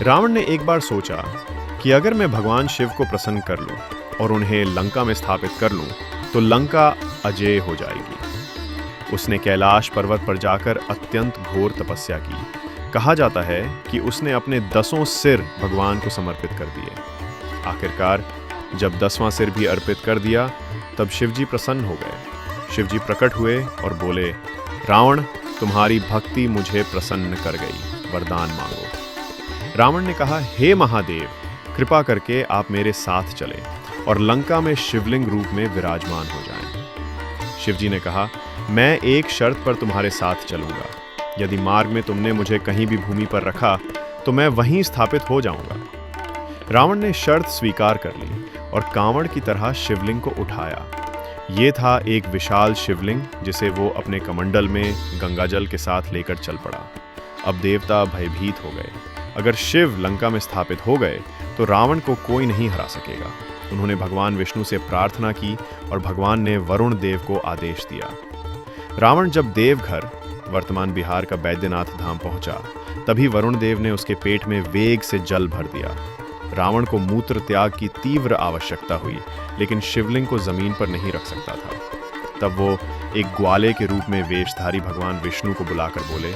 रावण ने एक बार सोचा कि अगर मैं भगवान शिव को प्रसन्न कर लूं और उन्हें लंका में स्थापित कर लूं तो लंका अजेय हो जाएगी। उसने कैलाश पर्वत पर जाकर अत्यंत घोर तपस्या की। कहा जाता है कि उसने अपने 10 सिर भगवान को समर्पित कर दिए। आखिरकार जब 10वां सिर भी अर्पित कर दिया तब शिवजी प्रसन्न हो गए। शिवजी प्रकट हुए और बोले, रावण, तुम्हारी भक्ति मुझे प्रसन्न कर गई, वरदान मांगो। रावण ने कहा, हे महादेव, कृपा करके आप मेरे साथ चलें और लंका में शिवलिंग रूप में विराजमान हो जाएं। शिवजी ने कहा, मैं एक शर्त पर तुम्हारे साथ चलूंगा। यदि मार्ग में तुमने मुझे कहीं भी भूमि पर रखा तो मैं वहीं स्थापित हो जाऊंगा। रावण ने शर्त स्वीकार कर ली और कांवड़ की तरह शिवलिंग को उठाया। ये था एक विशाल शिवलिंग जिसे वो अपने कमंडल में गंगाजल के साथ लेकर चल पड़ा। अब देवता भयभीत हो गए। अगर शिव लंका में स्थापित हो गए तो रावण को कोई नहीं हरा सकेगा। उन्होंने भगवान विष्णु से प्रार्थना की और भगवान ने वरुण देव को आदेश दिया। रावण जब देवघर, वर्तमान बिहार का बैद्यनाथ धाम पहुंचा, तभी वरुण देव ने उसके पेट में वेग से जल भर दिया। रावण को मूत्र त्याग की तीव्र आवश्यकता हुई, लेकिन शिवलिंग को जमीन पर नहीं रख सकता था। तब वो एक ग्वाले के रूप में वेशधारी भगवान विष्णु को बुलाकर बोले,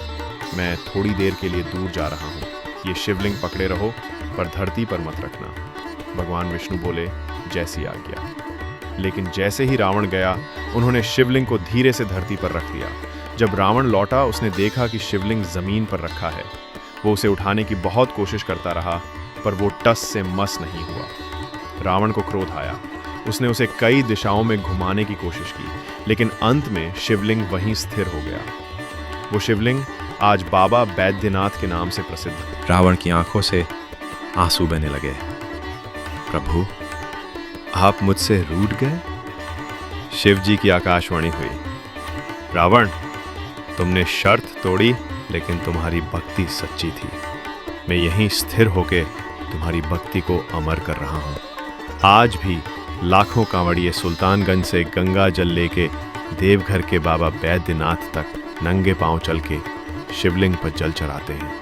मैं थोड़ी देर के लिए दूर जा रहा हूँ, ये शिवलिंग पकड़े रहो पर धरती पर मत रखना। भगवान विष्णु बोले, जैसी आज्ञा। लेकिन जैसे ही रावण गया, उन्होंने शिवलिंग को धीरे से धरती पर रख दिया। जब रावण लौटा, उसने देखा कि शिवलिंग जमीन पर रखा है। वो उसे उठाने की बहुत कोशिश करता रहा, पर वो टस से मस नहीं हुआ। रावण को क्रोध आया। उसने उसे कई दिशाओं में घुमाने की कोशिश की, लेकिन अंत में शिवलिंग वहीं स्थिर हो गया। वो शिवलिंग आज बाबा बैद्यनाथ के नाम से प्रसिद्ध है। रावण की आंखों से आंसू बहने लगे। प्रभु, आप मुझसे रूठ गए? शिवजी की आकाशवाणी हुई, रावण, तुमने शर्त तोड़ी, लेकिन तुम्हारी भक्ति सच्ची थी। मैं यहीं स्थिर होकर तुम्हारी भक्ति को अमर कर रहा हूँ। आज भी लाखों कांवड़िए सुल्तानगंज से गंगा जल लेके देवघर के बाबा बैद्यनाथ तक नंगे पांव चल के शिवलिंग पर जल चढ़ाते हैं।